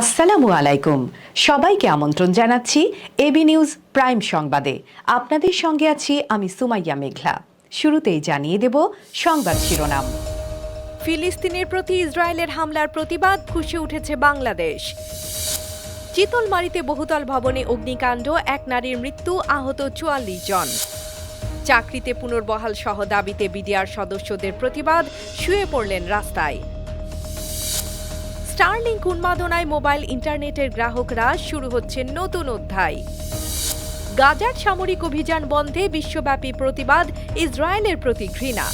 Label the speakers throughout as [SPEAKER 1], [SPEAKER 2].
[SPEAKER 1] আসসালামু আলাইকুম। সবাইকে আমন্ত্রণ জানাচ্ছি এবি নিউজ প্রাইম সংবাদে। আপনাদের সঙ্গে আছি আমি সুমাইয়া মেঘলা। শুরুতেই জানিয়ে দেব সংবাদ শিরোনাম।
[SPEAKER 2] ফিলিস্তিনের প্রতি ইসরায়েলের হামলার প্রতিবাদ ফুঁসে উঠেছে বাংলাদেশ। চিতলমারীতে বহুতল ভবনে অগ্নিকাণ্ড, এক নারীর মৃত্যু, আহত ৪৪ জন। চাকরিতে পুনর্বহাল সহ দাবিতে বিডিআর সদস্যদের প্রতিবাদ, শুয়ে পড়লেন রাস্তায়। স্টারলিংক উন্মাদনায় মোবাইল ইন্টারনেটের গ্রাহকরা, শুরু হচ্ছে নতুন অধ্যায়। গাজার সামরিক অভিযান বন্ধে বিশ্বব্যাপী প্রতিবাদ, ইসরায়েলের প্রতি ঘৃণা।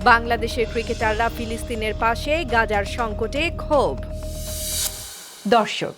[SPEAKER 2] বাংলাদেশের ক্রিকেটাররা ফিলিস্তিনের পাশে, গাজার সংকটে ক্ষোভ।
[SPEAKER 1] দর্শক,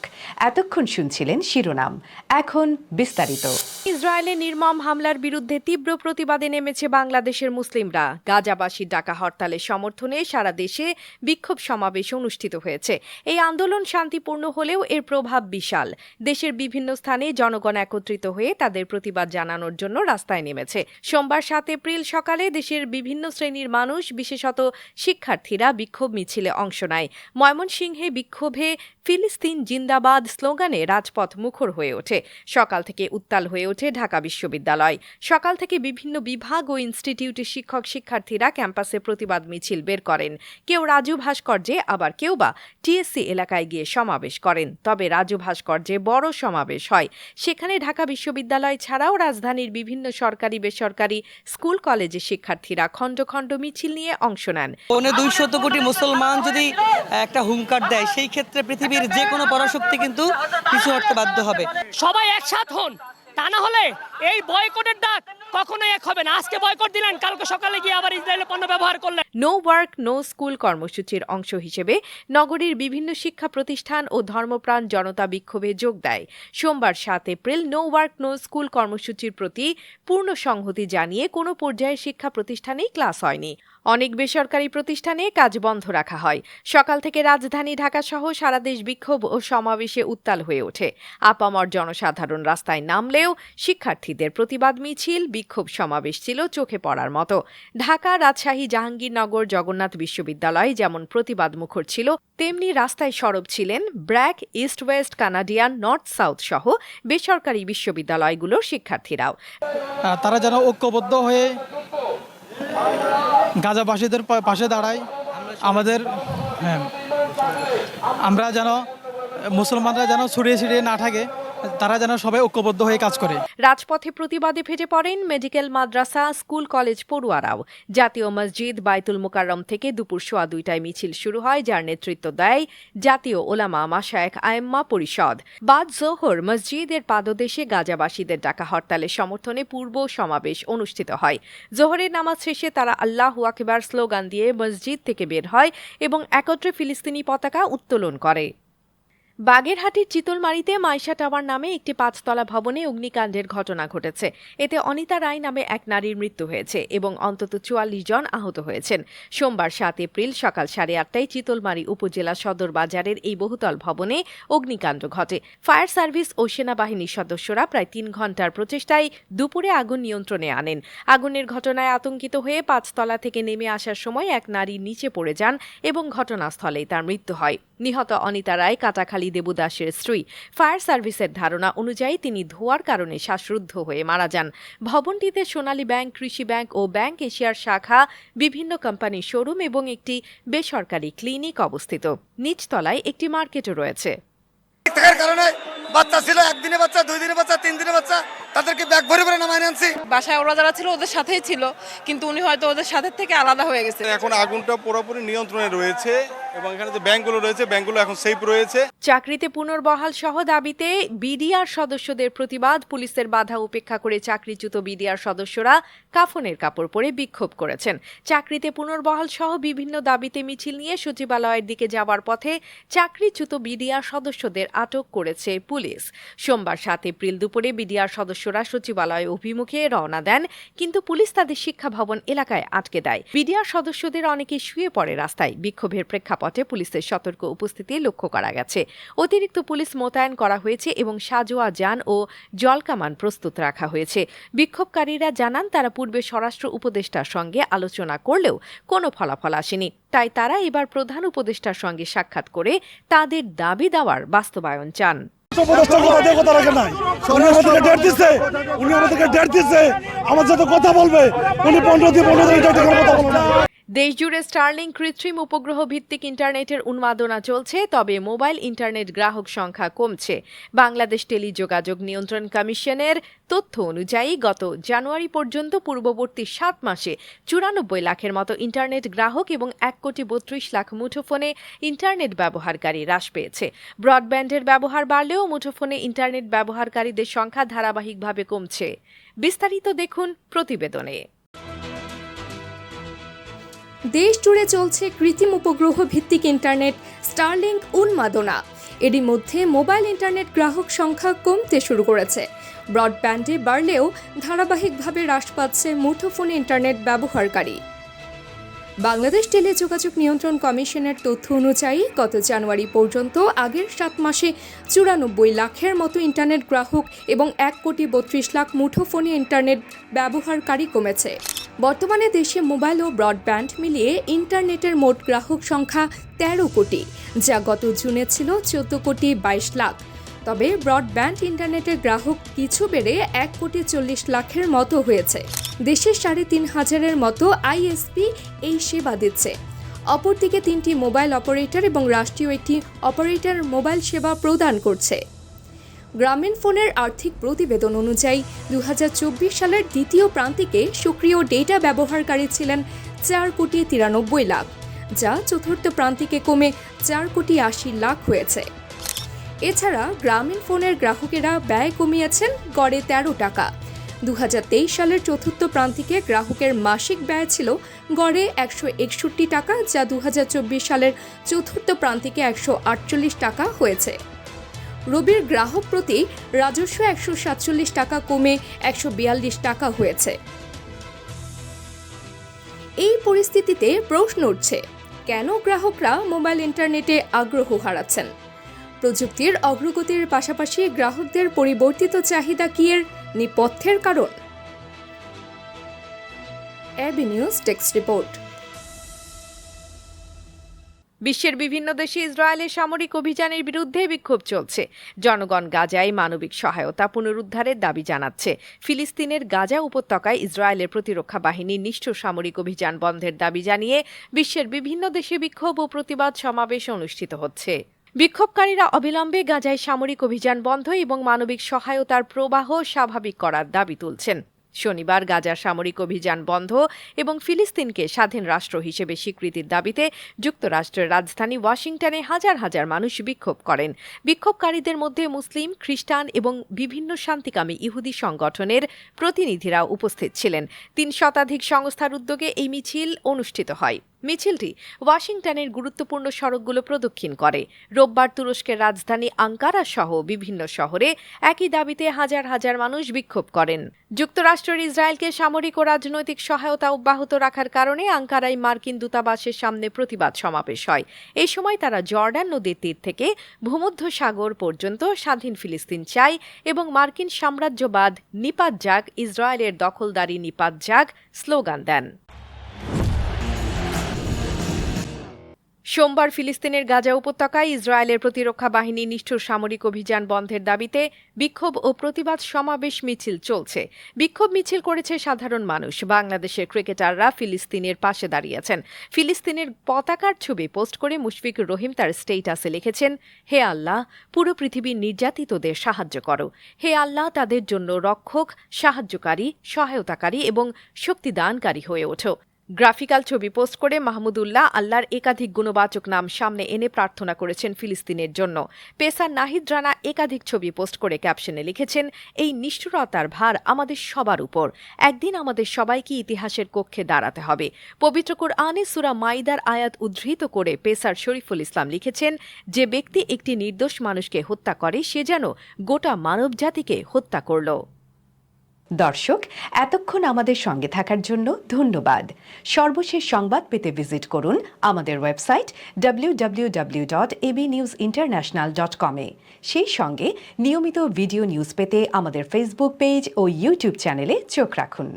[SPEAKER 1] এতক্ষণ শুনছিলেন শিরোনাম, এখন বিস্তারিত।
[SPEAKER 2] ইসরায়েলের নির্মম হামলার বিরুদ্ধে তীব্র প্রতিবাদে নেমেছে বাংলাদেশের মুসলিমরা। গাজাবাসীর ডাকা হরতালের সমর্থনে সারা দেশে বিক্ষোভ সমাবেশ অনুষ্ঠিত হয়েছে। এই আন্দোলন শান্তিপূর্ণ হলেও এর প্রভাব বিশাল। দেশের বিভিন্ন স্থানে জনগণ একত্রিত হয়ে তাদের প্রতিবাদ জানানোর জন্য রাস্তায় নেমেছে। সোমবার ৭ এপ্রিল সকালে দেশের বিভিন্ন শ্রেণীর মানুষ, বিশেষত শিক্ষার্থীরা বিক্ষোভ মিছিলে অংশ নেয়। ময়মনসিংহে বিক্ষোভে ফিলিস্তিন জিন্দাবাদ স্লোগানে রাজপথ মুখর হয়ে ওঠে। সকাল থেকে উত্তাল হয়ে ওঠে ঢাকা বিশ্ববিদ্যালয়। সকাল থেকে বিভিন্ন বিভাগ ও ইনস্টিটিউটের শিক্ষক শিক্ষার্থীরা ক্যাম্পাসে প্রতিবাদ মিছিল বের করেন। কেউ রাজু ভাস্কর্যে, আবার কেউ বা টিএসসি এলাকায় গিয়ে সমাবেশ করেন। তবে রাজু ভাস্কর্যে বড় সমাবেশ হয়। সেখানে ঢাকা বিশ্ববিদ্যালয় ছাড়াও রাজধানীর বিভিন্ন সরকারি বেসরকারি স্কুল কলেজের শিক্ষার্থীরা খণ্ড খণ্ড মিছিল নিয়ে অংশ নেন।
[SPEAKER 3] 200 কোটি মুসলমান যদি একটা হুঙ্কার দেয়, সেই ক্ষেত্রে পৃথিবীর যে কোনো পরাশক্তি কিন্তু পিছু হটতে বাধ্য হবে।
[SPEAKER 4] সবাই একসাথ হন, তা না হলে এই বয়কটের ডাক কখনোই এক হবে না। আজকে বয়কট দিলেন, কালকে সকালে গিয়ে আবার ইসরায়েলের পণ্য ব্যবহার করলেন।
[SPEAKER 2] নো ওয়ার্ক নো স্কুল কর্মসূচির অংশ হিসেবে নগরীর বিভিন্ন শিক্ষা প্রতিষ্ঠান ও ধর্মপ্রাণ জনতা বিক্ষোভে যোগ দেয়। সোমবার ৭ April no work no school কর্মসূচির প্রতি পূর্ণ সংহতি জানিয়ে কোনো পর্যায়ে শিক্ষা প্রতিষ্ঠানেই ক্লাস হয়নি। অনেক বেসরকারি প্রতিষ্ঠানে কাজ বন্ধ রাখা হয়। সকাল থেকে রাজধানী ঢাকা সহ সারা দেশ বিক্ষোভ ও সমাবেশে উত্তাল হয়ে ওঠে। আপামর জনসাধারণ রাস্তায় নামলেও শিক্ষার্থীদের প্রতিবাদ মিছিল, বিক্ষোভ সমাবেশ ছিল চোখে পড়ার মতো। ঢাকা, রাজশাহী, জাহাঙ্গীরনগর, জগন্নাথ বিশ্ববিদ্যালয় যেমন প্রতিবাদ মুখর ছিল, তেমনি রাস্তায় সরব ছিলেন BRAC, east West, Canadian, north south সহ বেসরকারি বিশ্ববিদ্যালয়গুলোর শিক্ষার্থীরাও।
[SPEAKER 5] তারা যেন ঐক্যবদ্ধ হয়ে গাজাবাসীদের পাশে দাঁড়ায়। আমরা যেন মুসলমানরা যেন ছড়িয়ে ছিটিয়ে না থাকে, তারা যেন সবাই ঐক্যবদ্ধ হয়ে কাজ করে।
[SPEAKER 2] রাজপথে প্রতিবাদে ফেটে পড়েন মেডিকেল, মাদ্রাসা, স্কুল কলেজ পড়ুয়ারাও। জাতীয় মসজিদ বাইতুল মোকাররম থেকে দুপুর ১:২০টায় মিছিল শুরু হয়, যার নেতৃত্ব দেয় জাতীয় ওলামা মাশায়েখ আয়েম্মা পরিষদ। বাদ জোহর মসজিদের পাদদেশে গাজাবাসীদের ডাকা হরতালের সমর্থনে পূর্ব সমাবেশ অনুষ্ঠিত হয়। জোহরের নামাজ শেষে তারা আল্লাহু আকবার স্লোগান দিয়ে মসজিদ থেকে বের হয় এবং একত্রে ফিলিস্তিনি পতাকা উত্তোলন করে। বাগেরহাটের চিতলমারীতে মাইশা টাওয়ার নামে একটি ৫তলা ভবনে অগ্নিকাণ্ডের ঘটনা ঘটেছে। এতে অনিতা রায় নামে এক নারীর মৃত্যু হয়েছে এবং অন্তত ৪৪ জন আহত হয়েছেন। সোমবার ৭ এপ্রিল সকাল ৮:৩০টায় চিতলমারী উপজেলা সদর বাজারের এই বহুতল ভবনে অগ্নিকাণ্ড ঘটে। ফায়ার সার্ভিস ও সেনাবাহিনীর সদস্যরা প্রায় ৩ ঘণ্টার প্রচেষ্টায় দুপুরে আগুন নিয়ন্ত্রণে আনেন। আগুনের ঘটনায় আতঙ্কিত হয়ে ৫তলা থেকে নেমে আসার সময় এক নারী নিচে পড়ে যান এবং ঘটনাস্থলেই তার মৃত্যু হয়। নিহত অনিতা রায় কাটাখালী দেবদাসের স্ত্রী। ফায়ার সার্ভিসের ধারণা অনুযায়ী তিনি ধোঁয়ার কারণে শ্বাসরুদ্ধ হয়ে মারা যান। ভবনটিতে সোনালী ব্যাংক, কৃষি ব্যাংক ও ব্যাংক এশিয়ার শাখা, বিভিন্ন কোম্পানির শোরুম এবং একটি বেসরকারি ক্লিনিক অবস্থিত। নিচতলায় একটি মার্কেটও রয়েছে।
[SPEAKER 6] বাচ্চা ছিল, 1 দিনের বাচ্চা, 2 দিনের বাচ্চা, 3 দিনের বাচ্চা, তাদেরকে ব্যাগ ভরে ভরে নামায় আনছি।
[SPEAKER 7] বাসায় ওরা যারা ছিল ওদের সাথেই ছিল, কিন্তু উনি হয়তো ওদের সাথে থেকে আলাদা হয়ে গেছে।
[SPEAKER 8] এখন আগুনটা পুরোপুরি নিয়ন্ত্রণে রয়েছে এবং এখানে যে ব্যাংকগুলো রয়েছে, ব্যাংকগুলো এখন সেফ রয়েছে।
[SPEAKER 2] চাকরিতে পুনর্বহাল সহ দাবিতে বিডিআর সদস্যদের প্রতিবাদ, পুলিশের বাধা উপেক্ষা করে চাকরিচ্যুত বিডিআর সদস্যরা কাফনের কাপড় পরে বিক্ষোভ করেছেন। চাকরিতে পুনর্বহাল সহ বিভিন্ন দাবিতে মিছিল নিয়ে সচিবালয়ের দিকে যাওয়ার পথে চাকরিচ্যুত বিডিআর সদস্যদের আটক করেছে পুলিশ। পুলিশ। সোমবার 7 এপ্রিল দুপুরে বিডিআর সদস্যরা সচিবালয় অভিমুখে রওনা দেন, কিন্তু পুলিশ তাদের শিক্ষা ভবন এলাকায় আটকে দেয়। বিডিআর সদস্যদের অনেকে শুয়ে পড়ে রাস্তায়। বিক্ষোভের প্রেক্ষাপটে পুলিশের সতর্ক উপস্থিতি লক্ষ্য করা গেছে। অতিরিক্ত পুলিশ মোতায়েন করা হয়েছে এবং সাজোয়া যান ও জলকামান প্রস্তুত রাখা হয়েছে। বিক্ষোভকারীরা জানান তারা পূর্বে স্বরাষ্ট্র উপদেষ্টার সঙ্গে আলোচনা করলেও কোনো ফলাফল আসেনি, তাই তারা এবার প্রধান উপদেষ্টার সঙ্গে সাক্ষাৎ করে তাদের দাবি দাওয়ার বাস্তবায়ন চান। দেশজুড়ে স্টারলিংক কৃত্রিম উপগ্রহ ভিত্তিক ইন্টারনেটের উন্মাদনা চলছে, তবে মোবাইল ইন্টারনেট গ্রাহক সংখ্যা কমছে। বাংলাদেশ টেলিযোগাযোগ নিয়ন্ত্রণ কমিশনের তথ্য অনুযায়ী গত জানুয়ারি পর্যন্ত পূর্ববর্তী 7 মাসে 94 লাখের মতো ইন্টারনেট গ্রাহক এবং 1,32,00,000 মুঠোফোনে ইন্টারনেট ব্যবহারকারী হ্রাস পেয়েছে। ব্রডব্যান্ডের ব্যবহার বাড়লেও মুঠোফোনে ইন্টারনেট ব্যবহারকারীদের সংখ্যা ধারাবাহিকভাবে কমছে। বিস্তারিত দেখুন প্রতিবেদনে।
[SPEAKER 9] দেশ জুড়ে চলছে কৃত্রিম উপগ্রহ ভিত্তিক ইন্টারনেট স্টারলিংক উন্মাদনা। এরই মধ্যে মোবাইল ইন্টারনেট গ্রাহক সংখ্যা কমতে শুরু করেছে। ব্রডব্যান্ডে বাড়লেও ধারাবাহিকভাবে হ্রাস পাচ্ছে মুঠোফোন ইন্টারনেট ব্যবহারকারী। বাংলাদেশ টেলিযোগাযোগ নিয়ন্ত্রণ কমিশনের তথ্য অনুযায়ী গত জানুয়ারি পর্যন্ত আগের 7 মাসে 94 লাখের মতো ইন্টারনেট গ্রাহক এবং 1,32,00,000 মুঠোফোনে ইন্টারনেট ব্যবহারকারী কমেছে। বর্তমানে দেশে মোবাইল ও ব্রডব্যান্ড মিলিয়ে ইন্টারনেটের মোট গ্রাহক সংখ্যা 13 কোটি, যা গত জুনে ছিল 14,22,00,000। তবে ব্রডব্যান্ড ইন্টারনেটের গ্রাহক কিছু বেড়ে 1,40,00,000-এর মতো হয়েছে। দেশে 3,500-এর মতো আইএসপি এই সেবা দিচ্ছে। অপরদিকে 3টি মোবাইল অপারেটর এবং রাষ্ট্রীয় একটি অপারেটর মোবাইল সেবা প্রদান করছে। গ্রামীণ ফোনের আর্থিক প্রতিবেদন অনুযায়ী 2024 সালের দ্বিতীয় প্রান্তিকে সক্রিয় ডেটা ব্যবহারকারী ছিলেন 4,93,00,000, যা চতুর্থ প্রান্তিকে কমে 4,80,00,000 হয়েছে। এছাড়া গ্রামীণ ফোনের গ্রাহকেরা ব্যয় কমিয়েছেন গড়ে 13 টাকা। 2023 সালের চতুর্থ প্রান্তিকে গ্রাহকের মাসিক ব্যয় ছিল গড়ে 161 টাকা, যা 2024 সালের চতুর্থ প্রান্তিকে 148 টাকা হয়েছে। রবির গ্রাহক প্রতি রাজস্ব 147 টাকা কমে 142 টাকা হয়েছে। এই পরিস্থিতিতে প্রশ্ন উঠছে, কেন গ্রাহকরা মোবাইল ইন্টারনেটে আগ্রহ হারাচ্ছেন? প্রযুক্তির অগ্রগতির পাশাপাশি গ্রাহকদের পরিবর্তিত চাহিদা কি এর নেপথ্যের কারণ? AB news text report.
[SPEAKER 2] বিশ্বের বিভিন্ন দেশে ইসরায়েলের সামরিক অভিযানের বিরুদ্ধে বিক্ষোভ চলছে। জনগণ গাজায় মানবিক সহায়তা পুনরুদ্ধারের দাবি জানাচ্ছে। ফিলিস্তিনের গাজা উপত্যকায় ইসরায়েলের প্রতিরক্ষা বাহিনীর নিষ্ঠুর সামরিক অভিযান বন্ধের দাবি জানিয়ে বিশ্বের বিভিন্ন দেশে বিক্ষোভ ও প্রতিবাদ সমাবেশ অনুষ্ঠিত হচ্ছে। বিক্ষোভকারীরা অবিলম্বে গাজায় সামরিক অভিযান বন্ধ এবং মানবিক সহায়তার প্রবাহ স্বাভাবিক করার দাবি তুলছেন। শনিবার গাজার সামরিক অভিযান বন্ধ এবং ফিলিস্তিনকে স্বাধীন রাষ্ট্র হিসেবে স্বীকৃতির দাবিতে যুক্তরাষ্ট্রের রাজধানী ওয়াশিংটনে হাজার হাজার মানুষ বিক্ষোভ করেন। বিক্ষোভকারীদের মধ্যে মুসলিম, খ্রিস্টান এবং বিভিন্ন শান্তিকামী ইহুদি সংগঠনের প্রতিনিধিরা উপস্থিত ছিলেন। 3 শতাধিক সংস্থার উদ্যোগে এই মিছিল অনুষ্ঠিত হয়। মিছিলটি ওয়াশিংটনের গুরুত্বপূর্ণ সড়কগুলো প্রদক্ষিণ করে। রোববার তুরস্কের রাজধানী আঙ্কারা সহ বিভিন্ন শহরে একই দাবিতে হাজার হাজার মানুষ বিক্ষোভ করেন। যুক্তরাষ্ট্রের ইসরায়েলকে সামরিক ও রাজনৈতিক সহায়তা অব্যাহত রাখার কারণে আঙ্কারায় মার্কিন দূতাবাসের সামনে প্রতিবাদ সমাবেশ হয়। এই সময় তারা জর্ডান নদীর তীর থেকে ভূমধ্যসাগর পর্যন্ত স্বাধীন ফিলিস্তিন চায় এবং মার্কিন সাম্রাজ্যবাদ নিপাত যাক, ইসরায়েলের দখলদারি নিপাত যাক স্লোগান দেন। সোমবার ফিলিস্তিনের গাজা উপত্যকায় ইসরায়েলের প্রতিরক্ষা বাহিনী নিষ্ঠুর সামরিক অভিযান বন্ধের দাবিতে বিক্ষোভ ও প্রতিবাদ সমাবেশ মিছিল চলছে। বিক্ষোভ মিছিল করেছে সাধারণ মানুষ। বাংলাদেশের ক্রিকেটাররা ফিলিস্তিনের পাশে দাঁড়িয়েছেন। ফিলিস্তিনের পতাকার ছবি পোস্ট করে মুশফিকুর রহিম তার স্টেটাসে লিখেছেন, হে আল্লাহ, পুরো পৃথিবীর নির্যাতিতদের সাহায্য করো। হে আল্লাহ, তাদের জন্য রক্ষক, সাহায্যকারী, সহায়তাকারী এবং শক্তিদানকারী হয়ে ওঠো। গ্রাফিক্যাল ছবি পোস্ট করে মাহমুদুল্লাহ আল্লাহর একাধিক গুণবাচক নাম সামনে এনে প্রার্থনা করেছেন ফিলিস্তিনের জন্য। পেসার নাহিদ রানা একাধিক ছবি পোস্ট করে ক্যাপশনে লিখেছেন, এই নিষ্ঠুরতার ভার আমাদের সবার উপর। একদিন আমাদের সবাইকে ইতিহাসের কক্ষে দাঁড়াতে হবে। পবিত্র কুরআনে সূরা মাইদার আয়াত উদ্ধৃত করে পেসার শরীফুল ইসলাম লিখেছেন, যে ব্যক্তি একটি নির্দোষ মানুষকে হত্যা করে সে যেন গোটা মানবজাতিকে হত্যা করল।
[SPEAKER 1] দর্শক, এতক্ষণ আমাদের সঙ্গে থাকার জন্য ধন্যবাদ। সর্বশেষ সংবাদ পেতে ভিজিট করুন আমাদের ওয়েবসাইট www.abnewsinternational.com এ। সেই সঙ্গে নিয়মিত ভিডিও নিউজ পেতে আমাদের ফেসবুক পেজ ও ইউটিউব চ্যানেলে চোখ রাখুন।